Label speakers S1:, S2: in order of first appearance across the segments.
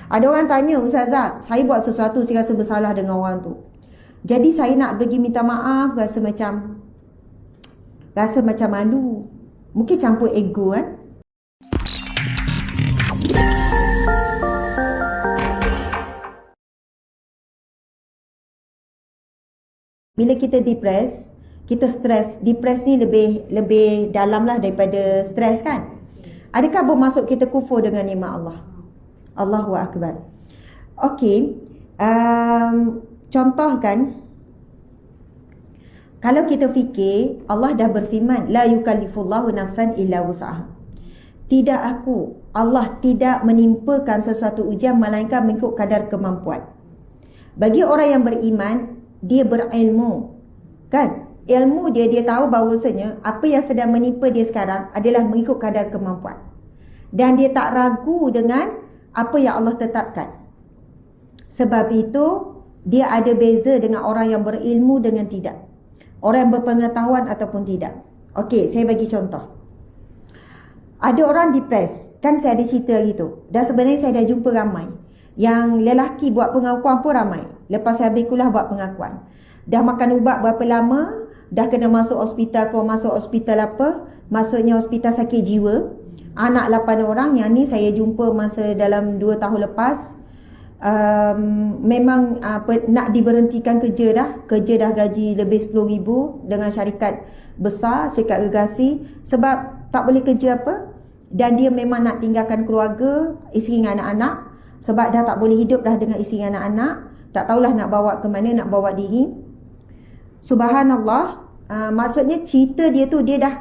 S1: Ada orang tanya, Ustazah, saya buat sesuatu saya rasa bersalah dengan orang tu. Jadi saya nak pergi minta maaf, rasa macam malu. Mungkin campur ego kan. Bila kita depres, kita stres. Depres ni lebih dalam lah daripada stres kan. Adakah bermaksud kita kufur dengan nikmat Allah? Allahu Akbar. Okey, contoh kan, kalau kita fikir Allah dah berfirman, la yukallifullahu nafsan illa wus'aha. Allah tidak menimpakan sesuatu ujian melainkan mengikut kadar kemampuan. Bagi orang yang beriman, dia berilmu, kan? Ilmu dia tahu bahawasanya apa yang sedang menimpa dia sekarang adalah mengikut kadar kemampuan. Dan dia tak ragu dengan apa yang Allah tetapkan. Sebab itu, dia ada beza dengan orang yang berilmu dengan tidak. Orang yang berpengetahuan ataupun tidak. Okey, saya bagi contoh. Ada orang depres. Kan saya ada cerita gitu. Dan sebenarnya saya dah jumpa ramai. Yang lelaki buat pengakuan pun ramai. Lepas saya habis kuliah buat pengakuan. Dah makan ubat berapa lama, dah kena masuk hospital, keluar masuk hospital apa. Maksudnya hospital sakit jiwa. Anak 8 orang, yang ni saya jumpa masa dalam 2 tahun lepas. Memang nak diberhentikan kerja dah. Kerja dah gaji lebih 10,000 dengan syarikat besar, syarikat gergasi. Sebab tak boleh kerja apa. Dan dia memang nak tinggalkan keluarga, isteri dengan anak-anak. Sebab dah tak boleh hidup dah dengan isteri dan anak-anak. Tak tahulah nak bawa ke mana, nak bawa diri. Subhanallah, maksudnya cerita dia tu, dia dah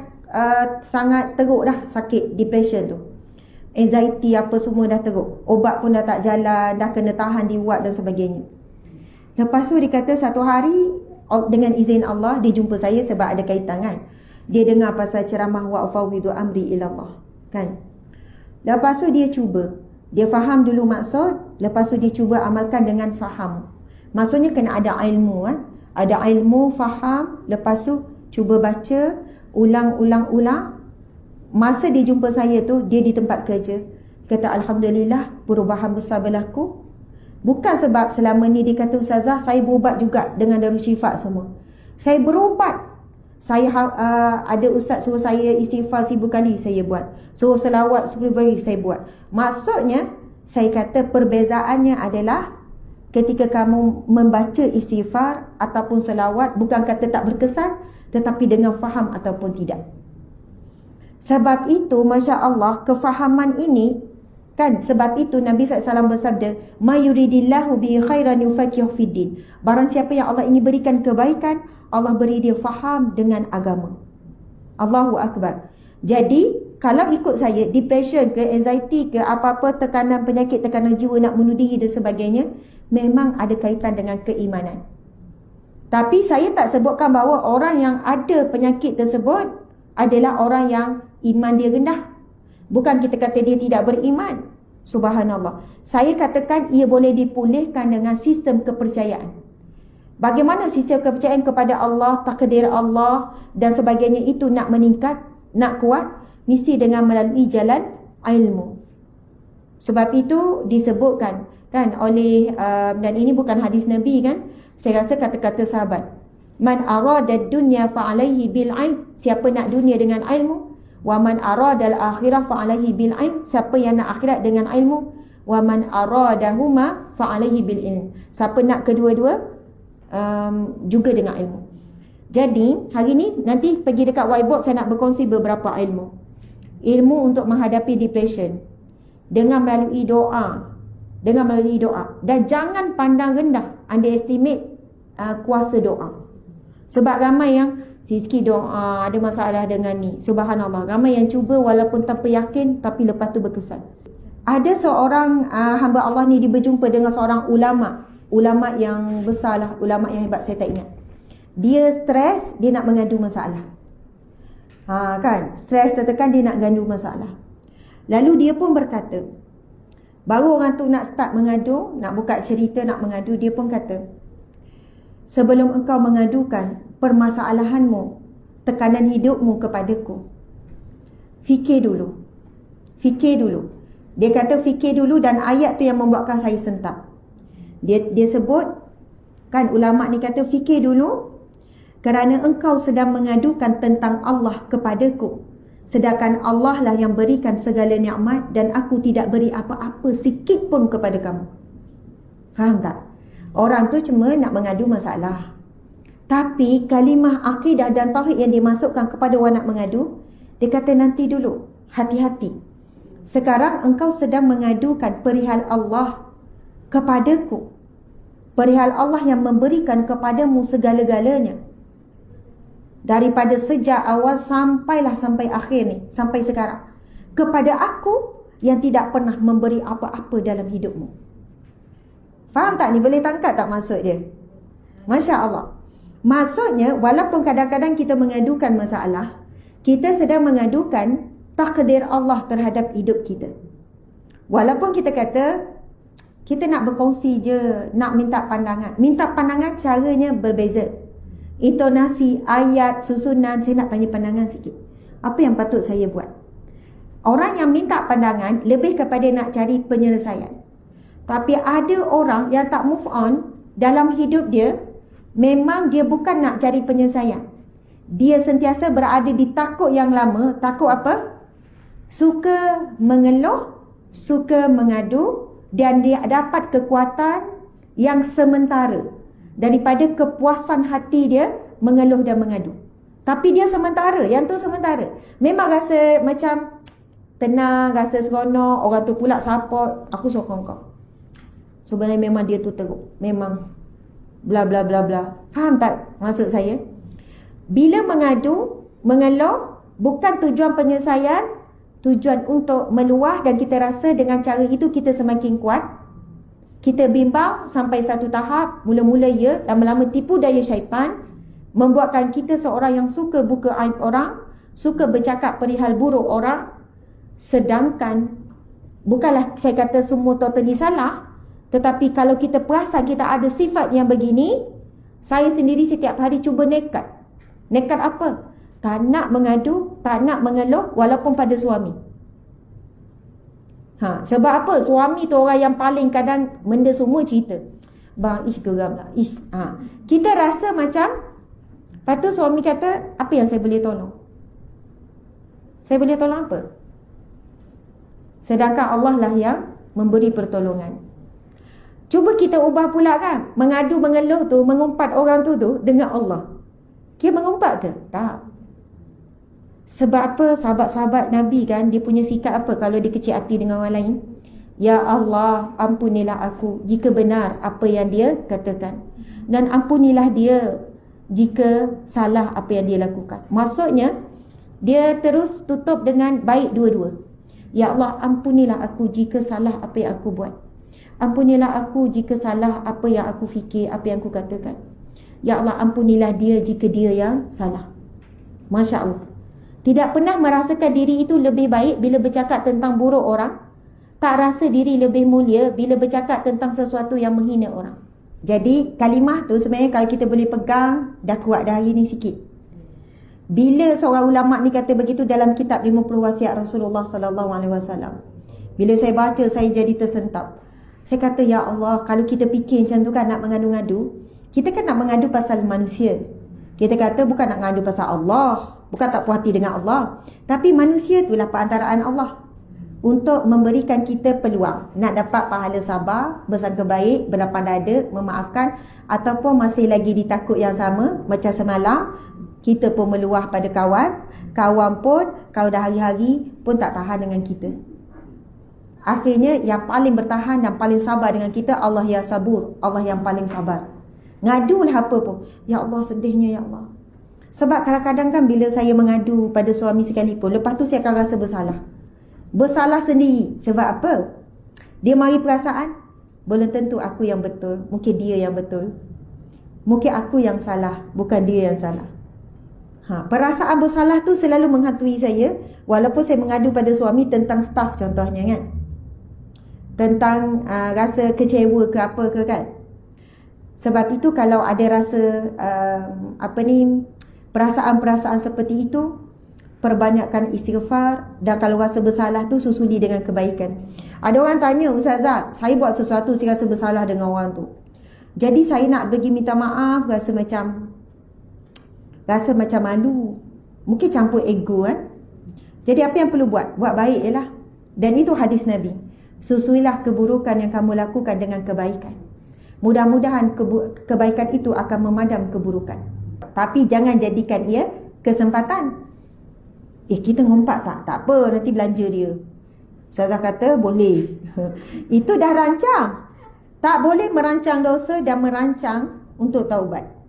S1: sangat teruk dah sakit, depression tu. Anxiety apa semua dah teruk. Ubat pun dah tak jalan, dah kena tahan di ward dan sebagainya. Lepas tu dia kata satu hari, dengan izin Allah, dia jumpa saya sebab ada kaitan kan. Dia dengar pasal ceramah wa ufawwidu amri ilallah, kan. Lepas tu dia cuba. Dia faham dulu maksud, lepas tu dia cuba amalkan dengan faham. Maksudnya kena ada ilmu kan. Ada ilmu, faham, lepas tu cuba baca, ulang. Masa dia jumpa saya tu, dia di tempat kerja. Kata Alhamdulillah, perubahan besar berlaku. Bukan sebab selama ni dia kata, Ustazah, saya berubat juga dengan Darul Syifa semua. Saya berubat. Saya ada ustaz suruh saya istighfar 1000 kali, saya buat. Suruh selawat 10 kali, saya buat. Maksudnya, saya kata perbezaannya adalah ketika kamu membaca istighfar ataupun selawat, bukan kata tak berkesan, tetapi dengan faham ataupun tidak. Sebab itu, Masya Allah, kefahaman ini, kan, sebab itu Nabi SAW bersabda, ma yuridillahu bihi khairan yufaqihu fiddin. Barang siapa yang Allah ingin berikan kebaikan, Allah beri dia faham dengan agama. Allahu Akbar. Jadi, kalau ikut saya, depression ke, anxiety ke, apa-apa tekanan penyakit, tekanan jiwa, nak bunuh diri dan sebagainya, memang ada kaitan dengan keimanan. Tapi saya tak sebutkan bahawa orang yang ada penyakit tersebut adalah orang yang iman dia rendah. Bukan kita kata dia tidak beriman. Subhanallah. Saya katakan ia boleh dipulihkan dengan sistem kepercayaan. Bagaimana sistem kepercayaan kepada Allah, takdir Allah dan sebagainya itu nak meningkat, nak kuat, mesti dengan melalui jalan ilmu. Sebab itu disebutkan kan oleh dan ini bukan hadis Nabi kan. Saya rasa kata-kata sahabat. Man arada dunya fa'alaihi bil ilm. Siapa nak dunia dengan ilmu. Wa man arada al-akhirah fa'alaihi bil ilm. Siapa yang nak akhirat dengan ilmu. Wa man aradahuma fa'alaihi bil ilm. Siapa nak kedua-dua juga dengan ilmu. Jadi hari ni nanti pergi dekat whiteboard, saya nak berkongsi beberapa ilmu. Ilmu untuk menghadapi depression dengan melalui doa. Dan jangan pandang rendah, underestimate kuasa doa. Sebab ramai yang sikit doa, ada masalah dengan ni. Subhanallah, ramai yang cuba walaupun tanpa yakin, tapi lepas tu berkesan. Ada seorang hamba Allah ni, dia berjumpa dengan seorang ulama yang besar lah, ulama yang hebat, saya tak ingat. Dia stres, dia nak mengadu masalah. Kan, stres tertekan, dia nak gandu masalah. Lalu dia pun berkata, baru orang tu nak start mengadu, nak buka cerita, nak mengadu, dia pun kata, sebelum engkau mengadukan permasalahanmu, tekanan hidupmu kepadaku, fikir dulu. Dia kata fikir dulu dan ayat tu yang membuatkan saya sentak. Dia sebut, kan ulama ni kata fikir dulu kerana engkau sedang mengadukan tentang Allah kepadaku. Sedangkan Allah lah yang berikan segala nikmat dan aku tidak beri apa-apa sikit pun kepada kamu. Faham tak? Orang tu cuma nak mengadu masalah. Tapi kalimah akidah dan tauhid yang dimasukkan kepada orang nak mengadu, dia kata nanti dulu, hati-hati. Sekarang engkau sedang mengadukan perihal Allah kepadaku. Perihal Allah yang memberikan kepadamu segala-galanya. Daripada sejak awal sampai akhir ni, sampai sekarang. Kepada aku yang tidak pernah memberi apa-apa dalam hidupmu. Faham tak ni? Boleh tangkap tak maksud dia? Masya Allah. Maksudnya, walaupun kadang-kadang kita mengadukan masalah, kita sedang mengadukan takdir Allah terhadap hidup kita. Walaupun kita kata, kita nak berkongsi je, nak minta pandangan. Minta pandangan caranya berbeza. Intonasi, ayat, susunan, saya nak tanya pandangan sikit. Apa yang patut saya buat? Orang yang minta pandangan lebih kepada nak cari penyelesaian. Tapi ada orang yang tak move on dalam hidup dia, memang dia bukan nak cari penyelesaian. Dia sentiasa berada di takut yang lama. Takut apa? Suka mengeluh, suka mengadu, dan dia dapat kekuatan yang sementara daripada kepuasan hati dia mengeluh dan mengadu. Tapi dia sementara, yang tu sementara. Memang rasa macam tenang, rasa seronok, orang tu pula support, aku sokong kau. Sebenarnya memang dia tu teruk. Memang bla bla bla bla. Faham tak maksud saya? Bila mengadu, mengeluh, bukan tujuan penyelesaian, tujuan untuk meluah, dan kita rasa dengan cara itu kita semakin kuat. Kita bimbang sampai satu tahap, mula-mula ya, lama-lama tipu daya syaitan, membuatkan kita seorang yang suka buka aib orang, suka bercakap perihal buruk orang. Sedangkan, bukanlah saya kata semua totally salah, tetapi kalau kita perasan kita ada sifat yang begini, saya sendiri setiap hari cuba nekat. Nekat apa? Tak nak mengadu, tak nak mengeluh walaupun pada suami. Sebab apa? Suami tu orang yang paling kadang benda semua cerita. Bang, geram lah. Kita rasa macam, lepas tu suami kata, apa yang saya boleh tolong? Saya boleh tolong apa? Sedangkan Allah lah yang memberi pertolongan. Cuba kita ubah pula kan. Mengadu, mengeluh tu, mengumpat orang tu dengan Allah. Dia mengumpat ke? Tak. Sebab apa? Sahabat-sahabat Nabi kan, dia punya sikap apa kalau dia kecil hati dengan orang lain? Ya Allah, ampunilah aku jika benar apa yang dia katakan, dan ampunilah dia jika salah apa yang dia lakukan. Maksudnya, dia terus tutup dengan baik dua-dua. Ya Allah, ampunilah aku jika salah apa yang aku buat. Ampunilah aku jika salah apa yang aku fikir, apa yang aku katakan. Ya Allah, ampunilah dia jika dia yang salah. Masya Allah. Tidak pernah merasakan diri itu lebih baik bila bercakap tentang buruk orang. Tak rasa diri lebih mulia bila bercakap tentang sesuatu yang menghina orang. Jadi kalimah tu sebenarnya kalau kita boleh pegang, dah kuat dah hari ni sikit. Bila seorang ulama ni kata begitu dalam kitab 50 wasiat Rasulullah SAW. Bila saya baca, saya jadi tersentap. Saya kata, ya Allah, kalau kita fikir macam tu kan nak mengadu-ngadu, kita kan nak mengadu pasal manusia. Kita kata bukan nak mengadu pasal Allah, bukan tak puas hati dengan Allah, tapi manusia itulah perantaraan Allah untuk memberikan kita peluang nak dapat pahala sabar, bersangka baik, berlapang dada, memaafkan, ataupun masih lagi ditakut yang sama. Macam semalam kita pun meluah pada kawan, kawan pun kalau dah hari-hari pun tak tahan dengan kita. Akhirnya yang paling bertahan dan paling sabar dengan kita, Allah ya sabur, Allah yang paling sabar. Ngadulah apa pun, ya Allah sedihnya ya Allah. Sebab kadang-kadang kan bila saya mengadu pada suami sekalipun, lepas tu saya akan rasa bersalah. Bersalah sendiri. Sebab apa? Dia mari perasaan, belum tentu aku yang betul, mungkin dia yang betul. Mungkin aku yang salah, bukan dia yang salah. Perasaan bersalah tu selalu menghantui saya, walaupun saya mengadu pada suami tentang staf contohnya kan. Tentang rasa kecewa ke apa ke kan. Sebab itu kalau ada rasa perasaan-perasaan seperti itu, perbanyakkan istighfar, dan kalau rasa bersalah tu susuli dengan kebaikan. Ada orang tanya, Ustazah, saya buat sesuatu, saya rasa bersalah dengan orang tu. Jadi saya nak pergi minta maaf, rasa macam malu. Mungkin campur ego kan. Jadi apa yang perlu buat? Buat baik je lah. Dan itu hadis Nabi. Susuilah keburukan yang kamu lakukan dengan kebaikan. Mudah-mudahan kebaikan itu akan memadam keburukan. Tapi jangan jadikan ia kesempatan. Kita ngompak tak? Tak apa, nanti belanja dia. Ustazah kata boleh. Itu dah rancang. Tak boleh merancang dosa dan merancang untuk taubat.